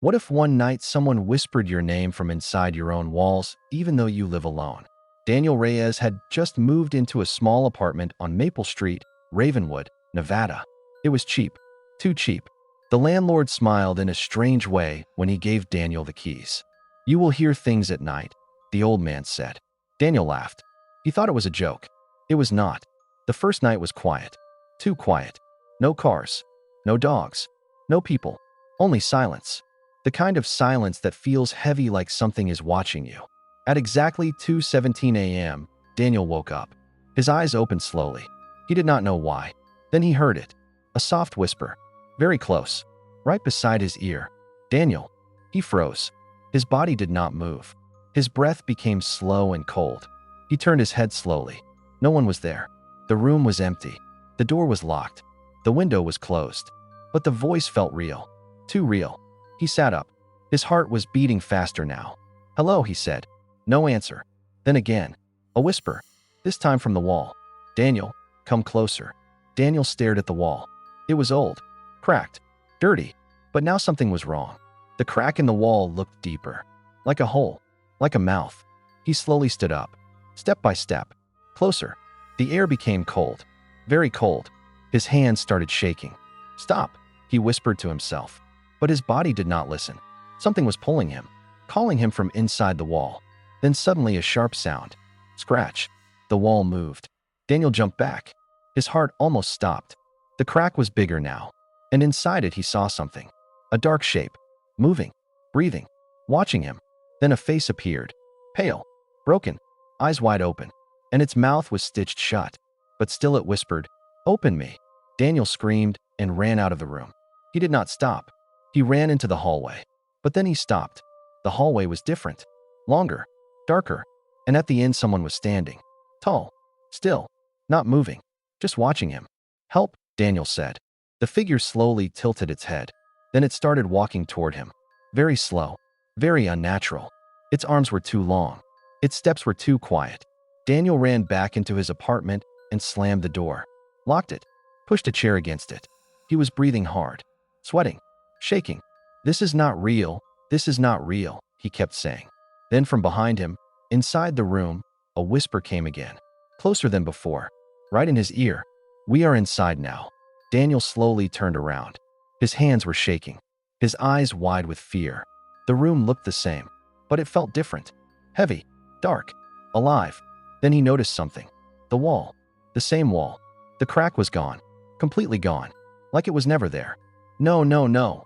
What if one night someone whispered your name from inside your own walls, even though you live alone? Daniel Reyes had just moved into a small apartment on Maple Street, Ravenwood, Nevada. It was cheap, too cheap. The landlord smiled in a strange way when he gave Daniel the keys. "You will hear things at night," the old man said. Daniel laughed. He thought it was a joke. It was not. The first night was quiet. Too quiet. No cars. No dogs. No people. Only silence. The kind of silence that feels heavy, like something is watching you. At exactly 2:17 a.m., Daniel woke up. His eyes opened slowly. He did not know why. Then he heard it. A soft whisper. Very close. Right beside his ear. "Daniel." He froze. His body did not move. His breath became slow and cold. He turned his head slowly. No one was there. The room was empty. The door was locked. The window was closed. But the voice felt real. Too real. He sat up. His heart was beating faster now. "Hello," he said. No answer. Then again. A whisper. This time from the wall. "Daniel, come closer." Daniel stared at the wall. It was old. Cracked. Dirty. But now something was wrong. The crack in the wall looked deeper. Like a hole. Like a mouth. He slowly stood up. Step by step. Closer. The air became cold. Very cold. His hands started shaking. "Stop," he whispered to himself. But his body did not listen. Something was pulling him, calling him from inside the wall. Then suddenly a sharp sound. Scratch. The wall moved. Daniel jumped back. His heart almost stopped. The crack was bigger now, and inside it he saw something. A dark shape. Moving. Breathing. Watching him. Then a face appeared. Pale. Broken. Eyes wide open. And its mouth was stitched shut. But still it whispered, "Open me." Daniel screamed and ran out of the room. He did not stop. He ran into the hallway. But then he stopped. The hallway was different. Longer. Darker. And at the end someone was standing. Tall. Still. Not moving. Just watching him. "Help," Daniel said. The figure slowly tilted its head. Then it started walking toward him. Very slow. Very unnatural. Its arms were too long. Its steps were too quiet. Daniel ran back into his apartment and slammed the door. Locked it. Pushed a chair against it. He was breathing hard. Sweating. Shaking. "This is not real. This is not real," he kept saying. Then from behind him, inside the room, a whisper came again. Closer than before. Right in his ear. "We are inside now." Daniel slowly turned around. His hands were shaking. His eyes wide with fear. The room looked the same, but it felt different. Heavy. Dark. Alive. Then he noticed something. The wall. The same wall. The crack was gone. Completely gone. Like it was never there. "No, no, no,"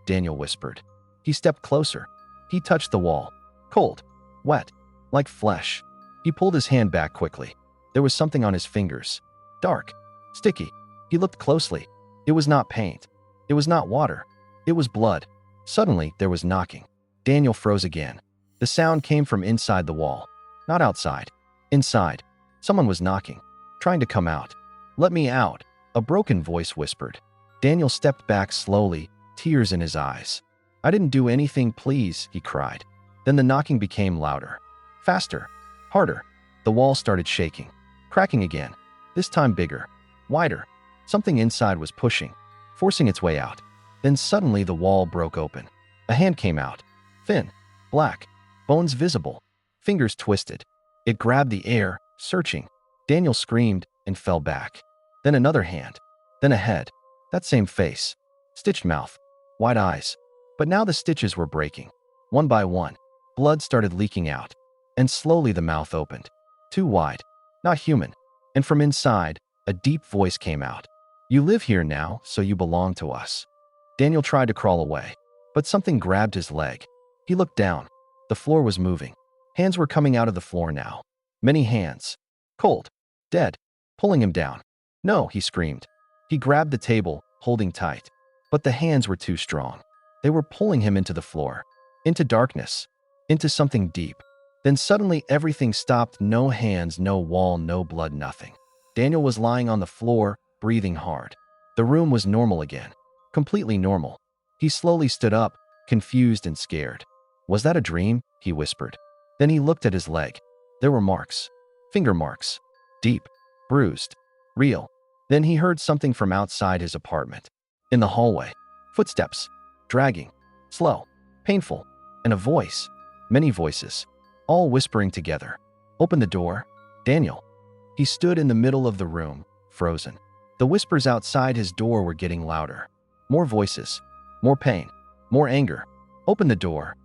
Daniel whispered. He stepped closer. He touched the wall. Cold. Wet. Like flesh. He pulled his hand back quickly. There was something on his fingers. Dark. Sticky. He looked closely. It was not paint. It was not water. It was blood. Suddenly, there was knocking. Daniel froze again. The sound came from inside the wall. Not outside. Inside. Someone was knocking. Trying to come out. "Let me out," a broken voice whispered. Daniel stepped back slowly, tears in his eyes. "I didn't do anything, please," he cried. Then the knocking became louder. Faster. Harder. The wall started shaking. Cracking again. This time bigger. Wider. Something inside was pushing, forcing its way out. Then suddenly the wall broke open. A hand came out. Thin. Black. Bones visible. Fingers twisted. It grabbed the air, searching. Daniel screamed and fell back. Then another hand. Then a head. That same face. Stitched mouth. Wide eyes. But now the stitches were breaking. One by one. Blood started leaking out. And slowly the mouth opened. Too wide. Not human. And from inside, a deep voice came out. "You live here now, so you belong to us." Daniel tried to crawl away, but something grabbed his leg. He looked down. The floor was moving. Hands were coming out of the floor now. Many hands. Cold. Dead. Pulling him down. "No," he screamed. He grabbed the table, holding tight. But the hands were too strong. They were pulling him into the floor. Into darkness. Into something deep. Then suddenly everything stopped. No hands, no wall, no blood, nothing. Daniel was lying on the floor, breathing hard. The room was normal again. Completely normal. He slowly stood up, confused and scared. "Was that a dream?" he whispered. Then he looked at his leg. There were marks. Finger marks. Deep. Bruised. Real. Then he heard something from outside his apartment. In the hallway. Footsteps. Dragging. Slow. painful, and a voice, many voices, all whispering together. Open the door, Daniel. He stood in the middle of the room, frozen. The whispers outside his door were getting louder. More voices, more pain, more anger. Open the door.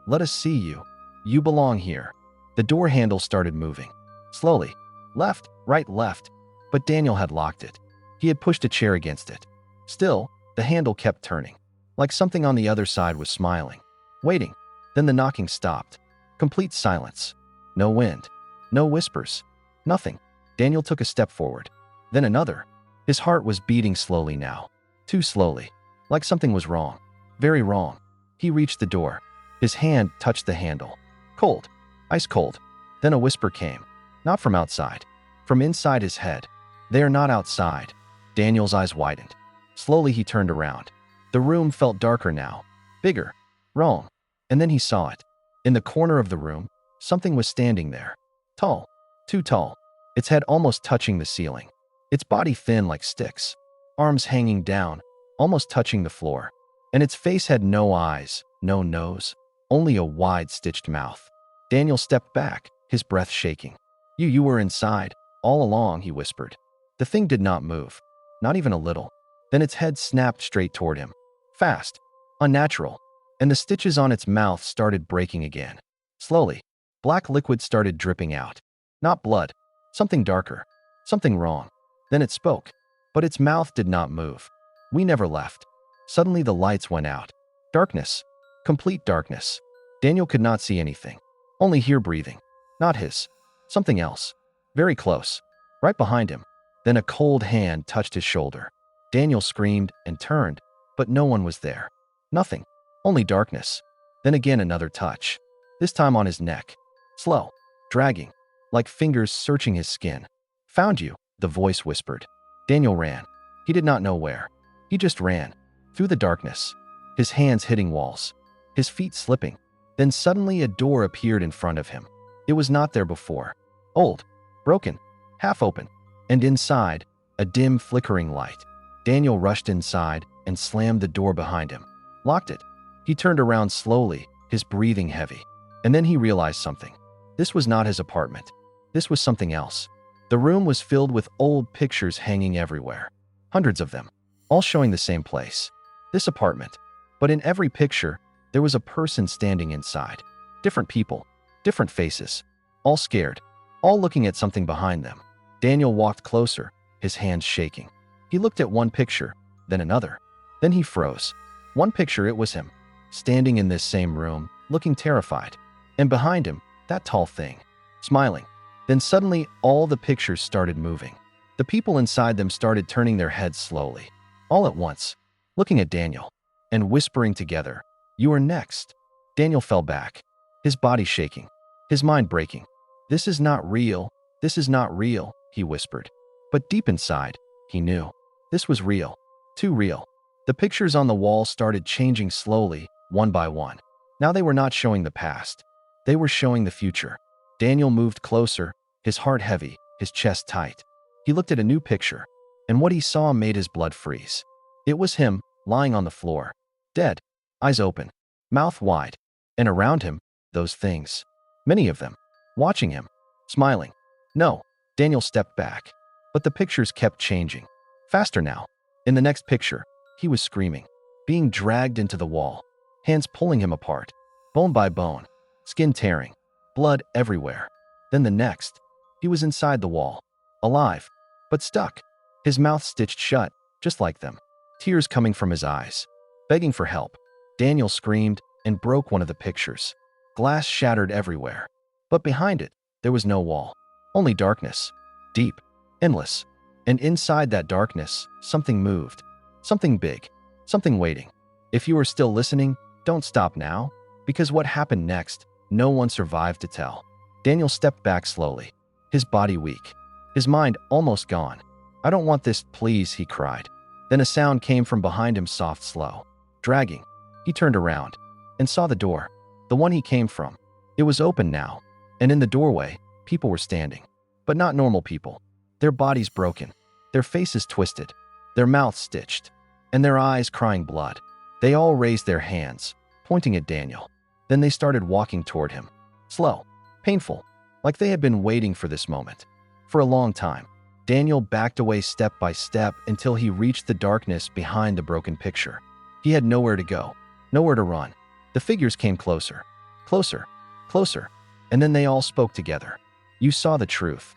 Let us see you. You belong here. The door handle started moving. Slowly. Left, right, left. But Daniel had locked it. He had pushed a chair against it. Still, the handle kept turning, like something on the other side was smiling, waiting. Then the knocking stopped. Complete silence. No wind. No whispers. Nothing. Daniel took a step forward. Then another. His heart was beating slowly now. Too slowly. Like something was wrong. Very wrong. He reached the door. His hand touched the handle. Cold. Ice cold. Then a whisper came. Not from outside. From inside his head. They are not outside. Daniel's eyes widened. Slowly he turned around. The room felt darker now. Bigger. Wrong. And then he saw it. In the corner of the room, something was standing there. Tall. Too tall. Its head almost touching the ceiling. Its body thin like sticks. Arms hanging down, almost touching the floor. And its face had no eyes, no nose, only a wide stitched mouth. Daniel stepped back, his breath shaking. You were inside, all along, he whispered. The thing did not move. Not even a little. Then its head snapped straight toward him. Fast. Unnatural. And the stitches on its mouth started breaking again. Slowly. Black liquid started dripping out. Not blood. Something darker. Something wrong. Then it spoke. But its mouth did not move. We never left. Suddenly the lights went out. Darkness. Complete darkness. Daniel could not see anything. Only hear breathing. Not his. Something else. Very close. Right behind him. Then a cold hand touched his shoulder. Daniel screamed and turned, but no one was there. Nothing. Only darkness. Then again another touch. This time on his neck. Slow. Dragging. Like fingers searching his skin. Found you, the voice whispered. Daniel ran. He did not know where. He just ran. Through the darkness. His hands hitting walls. His feet slipping. Then suddenly a door appeared in front of him. It was not there before. Old. Broken. Half open. And inside, a dim flickering light. Daniel rushed inside and slammed the door behind him. Locked it. He turned around slowly, his breathing heavy. And then he realized something. This was not his apartment. This was something else. The room was filled with old pictures hanging everywhere. Hundreds of them. All showing the same place. This apartment. But in every picture, there was a person standing inside. Different people. Different faces. All scared. All looking at something behind them. Daniel walked closer, his hands shaking. He looked at one picture, then another. Then he froze. One picture, it was him. Standing in this same room, looking terrified. And behind him, that tall thing. Smiling. Then suddenly, all the pictures started moving. The people inside them started turning their heads slowly. All at once. Looking at Daniel. And whispering together. You are next. Daniel fell back. His body shaking. His mind breaking. This is not real. This is not real, he whispered. But deep inside, he knew. This was real. Too real. The pictures on the wall started changing slowly, one by one. Now they were not showing the past. They were showing the future. Daniel moved closer, his heart heavy, his chest tight. He looked at a new picture, and what he saw made his blood freeze. It was him, lying on the floor. Dead. Eyes open. Mouth wide. And around him, those things. Many of them. Watching him. Smiling. No. Daniel stepped back. But the pictures kept changing. Faster now. In the next picture, he was screaming. Being dragged into the wall. Hands pulling him apart. Bone by bone. Skin tearing. Blood everywhere. Then the next. He was inside the wall. Alive. But stuck. His mouth stitched shut, just like them. Tears coming from his eyes. Begging for help. Daniel screamed and broke one of the pictures. Glass shattered everywhere. But behind it, there was no wall. Only darkness. Deep. Endless. And inside that darkness, something moved. Something big. Something waiting. If you are still listening, don't stop now, because what happened next, no one survived to tell. Daniel stepped back slowly. His body weak. His mind almost gone. I don't want this, please, he cried. Then a sound came from behind him, soft, slow. Dragging. He turned around and saw the door. The one he came from. It was open now. And in the doorway, people were standing. But not normal people. Their bodies broken. Their faces twisted. Their mouths stitched. And their eyes crying blood. They all raised their hands, pointing at Daniel. Then they started walking toward him. Slow, painful, like they had been waiting for this moment. For a long time, Daniel backed away step by step until he reached the darkness behind the broken picture. He had nowhere to go, nowhere to run. The figures came closer, closer, closer, and then they all spoke together. You saw the truth.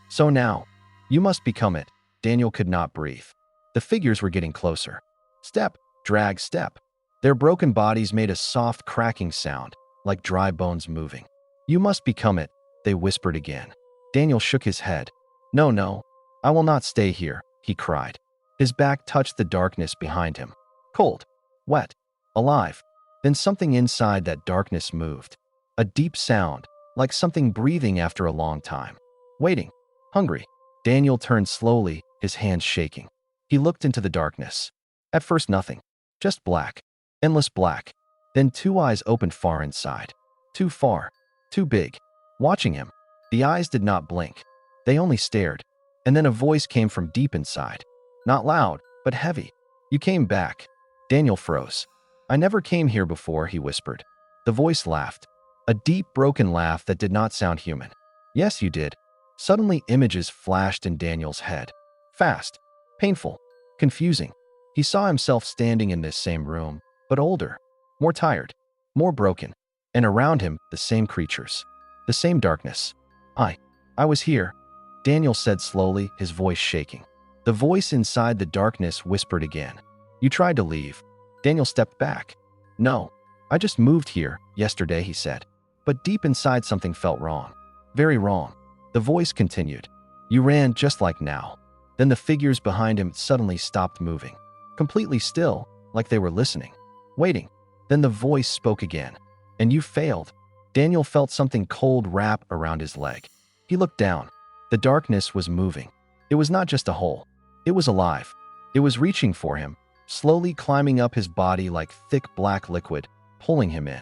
So now, you must become it. Daniel could not breathe. The figures were getting closer. Step, drag, step. Their broken bodies made a soft cracking sound, like dry bones moving. You must become it, they whispered again. Daniel shook his head. No, no, I will not stay here, he cried. His back touched the darkness behind him. Cold, wet, alive. Then something inside that darkness moved. A deep sound, like something breathing after a long time. Waiting, hungry. Daniel turned slowly, his hands shaking. He looked into the darkness. At first nothing, just black, endless black. Then two eyes opened far inside. Too far, too big. Watching him, the eyes did not blink. They only stared. And then a voice came from deep inside. Not loud, but heavy. You came back. Daniel froze. I never came here before, he whispered. The voice laughed. A deep, broken laugh that did not sound human. Yes, you did. Suddenly images flashed in Daniel's head. Fast, painful, confusing. He saw himself standing in this same room, but older, more tired, more broken. And around him, the same creatures. The same darkness. I was here, Daniel said slowly, his voice shaking. The voice inside the darkness whispered again. You tried to leave. Daniel stepped back. No, I just moved here yesterday, he said. But deep inside something felt wrong. Very wrong. The voice continued. You ran just like now. Then the figures behind him suddenly stopped moving. Completely still, like they were listening. Waiting. Then the voice spoke again. And you failed. Daniel felt something cold wrap around his leg. He looked down. The darkness was moving. It was not just a hole. It was alive. It was reaching for him, slowly climbing up his body like thick black liquid, pulling him in.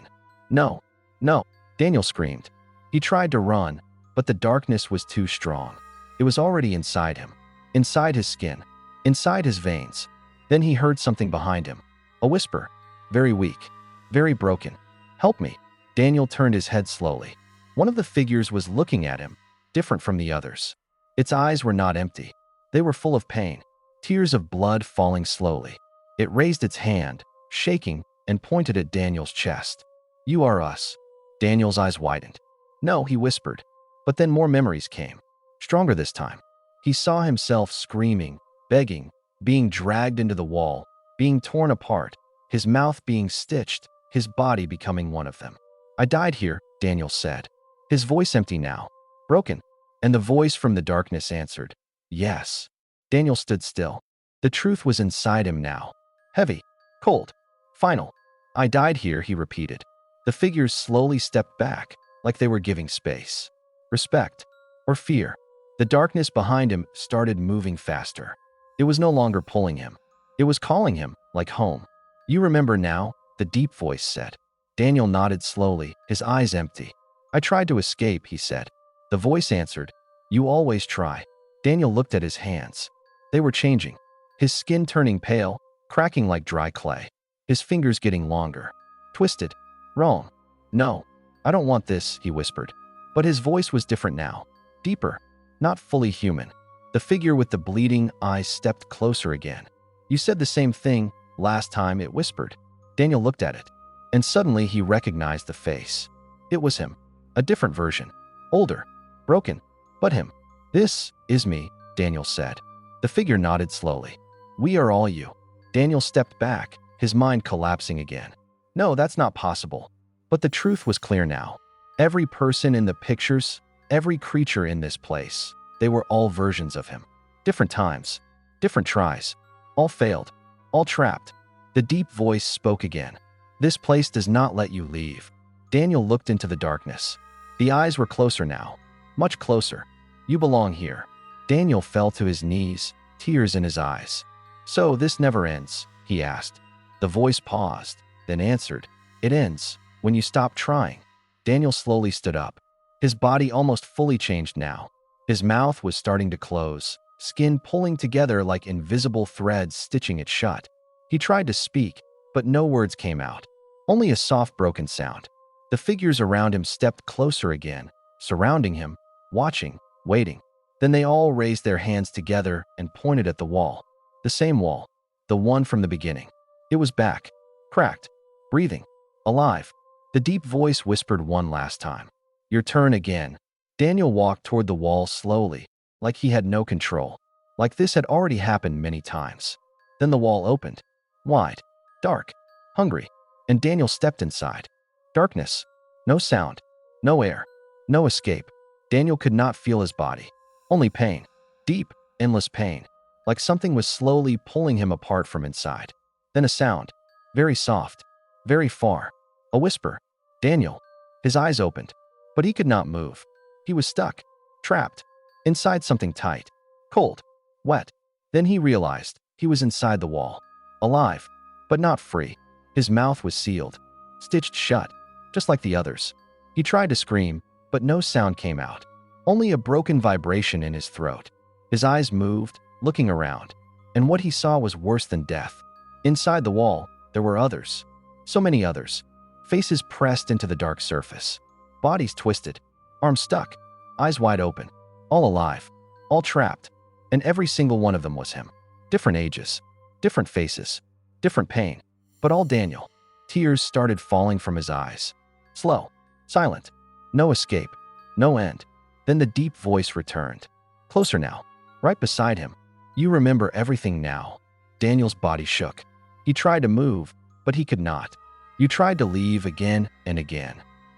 No, no, Daniel screamed. He tried to run, but the darkness was too strong. It was already inside him, inside his skin, inside his veins. Then he heard something behind him. A whisper, very weak, very broken. Help me. Daniel turned his head slowly. One of the figures was looking at him, different from the others. Its eyes were not empty. They were full of pain, tears of blood falling slowly. It raised its hand, shaking, and pointed at Daniel's chest. You are us. Daniel's eyes widened. No, he whispered. But then more memories came. Stronger this time. He saw himself screaming, begging, being dragged into the wall, being torn apart, his mouth being stitched, his body becoming one of them. I died here, Daniel said. His voice empty now, broken. And the voice from the darkness answered, yes. Daniel stood still. The truth was inside him now. Heavy, cold, final. I died here, he repeated. The figures slowly stepped back, like they were giving space. Respect, or fear. The darkness behind him started moving faster. It was no longer pulling him. It was calling him, like home. You remember now, the deep voice said. Daniel nodded slowly, his eyes empty. I tried to escape, he said. The voice answered, you always try. Daniel looked at his hands. They were changing. His skin turning pale, cracking like dry clay. His fingers getting longer. Twisted. Wrong. No, I don't want this, he whispered. But his voice was different now. Deeper. Not fully human. The figure with the bleeding eyes stepped closer again. You said the same thing last time, it whispered. Daniel looked at it. And suddenly he recognized the face. It was him. A different version. Older. Broken. But him. This is me, Daniel said. The figure nodded slowly. We are all you. Daniel stepped back, his mind collapsing again. No, that's not possible. But the truth was clear now. Every person in the pictures, every creature in this place, they were all versions of him. Different times, different tries. All failed, all trapped. The deep voice spoke again. This place does not let you leave. Daniel looked into the darkness. The eyes were closer now. Much closer. You belong here. Daniel fell to his knees, tears in his eyes. So this never ends, he asked. The voice paused, then answered, it ends when you stop trying. Daniel slowly stood up. His body almost fully changed now. His mouth was starting to close, skin pulling together like invisible threads stitching it shut. He tried to speak, but no words came out. Only a soft broken sound. The figures around him stepped closer again, surrounding him, watching, waiting. Then they all raised their hands together and pointed at the wall. The same wall. The one from the beginning. It was back. Cracked. Breathing. Alive. The deep voice whispered one last time. Your turn again. Daniel walked toward the wall slowly, like he had no control. Like this had already happened many times. Then the wall opened. Wide. Dark. Hungry. And Daniel stepped inside. Darkness. No sound. No air. No escape. Daniel could not feel his body. Only pain. Deep, endless pain. Like something was slowly pulling him apart from inside. Then a sound. Very soft. Very far. A whisper. Daniel. His eyes opened. But he could not move. He was stuck. Trapped. Inside something tight. Cold. Wet. Then he realized he was inside the wall. Alive. But not free. His mouth was sealed. Stitched shut. Just like the others. He tried to scream, but no sound came out. Only a broken vibration in his throat. His eyes moved, looking around. And what he saw was worse than death. Inside the wall, there were others. So many others. Faces pressed into the dark surface. Bodies twisted. Arms stuck. Eyes wide open. All alive. All trapped. And every single one of them was him. Different ages. Different faces. Different pain. But all Daniel. Tears started falling from his eyes. Slow. Silent. No escape. No end. Then the deep voice returned. Closer now. Right beside him. You remember everything now. Daniel's body shook. He tried to move, but he could not. You tried to leave again and again.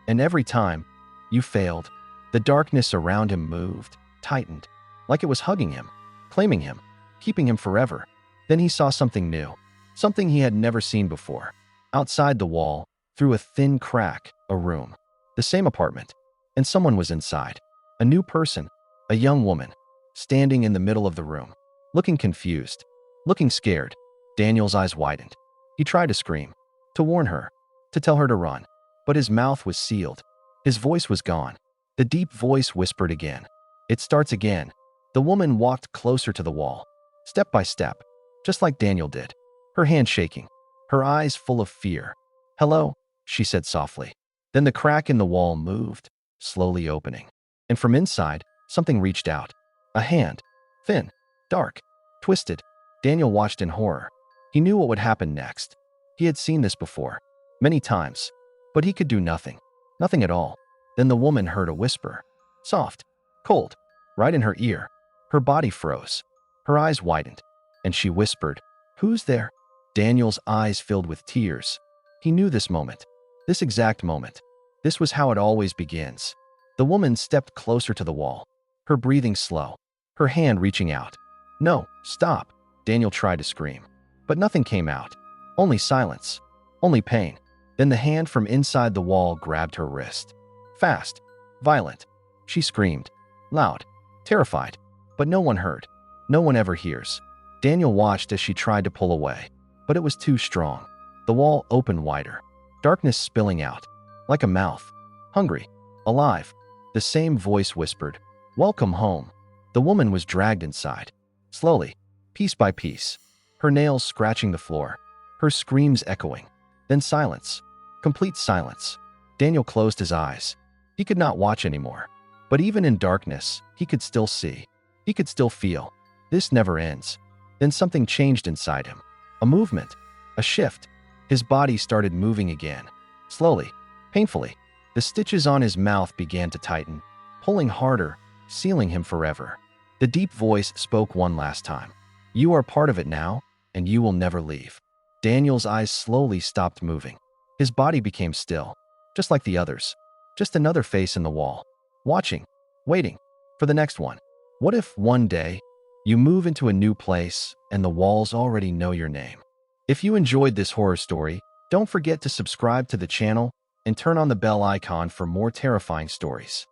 And every time, you failed. The darkness around him moved, tightened, like it was hugging him, claiming him, keeping him forever. Then he saw something new. Something he had never seen before. Outside the wall, through a thin crack, a room. The same apartment. And someone was inside. A new person. A young woman. Standing in the middle of the room. Looking confused. Looking scared. Daniel's eyes widened. He tried to scream. To warn her. To tell her to run. But his mouth was sealed. His voice was gone. The deep voice whispered again. It starts again. The woman walked closer to the wall. Step by step. Just like Daniel did. Her hand shaking. Her eyes full of fear. Hello, she said softly. Then the crack in the wall moved, slowly opening. And from inside, something reached out. A hand. Thin. Dark. Twisted. Daniel watched in horror. He knew what would happen next. He had seen this before. Many times. But he could do nothing. Nothing at all. Then the woman heard a whisper. Soft. Cold. Right in her ear. Her body froze. Her eyes widened. And she whispered, Who's there? Daniel's eyes filled with tears. He knew this moment. This exact moment. This was how it always begins. The woman stepped closer to the wall. Her breathing slow. Her hand reaching out. No, stop. Daniel tried to scream. But nothing came out. Only silence. Only pain. Then the hand from inside the wall grabbed her wrist. Fast. Violent. She screamed. Loud. Terrified. But no one heard. No one ever hears. Daniel watched as she tried to pull away. But it was too strong. The wall opened wider. Darkness spilling out. Like a mouth. Hungry. Alive. The same voice whispered, Welcome home. The woman was dragged inside. Slowly. Piece by piece. Her nails scratching the floor. Her screams echoing. Then silence. Complete silence. Daniel closed his eyes. He could not watch anymore. But even in darkness, he could still see. He could still feel. This never ends. Then something changed inside him. A movement. A shift. His body started moving again. Slowly. Painfully. The stitches on his mouth began to tighten, pulling harder, sealing him forever. The deep voice spoke one last time. You are part of it now, and you will never leave. Daniel's eyes slowly stopped moving. His body became still, just like the others. Just another face in the wall. Watching. Waiting. For the next one. What if one day, you move into a new place and the walls already know your name? If you enjoyed this horror story, don't forget to subscribe to the channel and turn on the bell icon for more terrifying stories.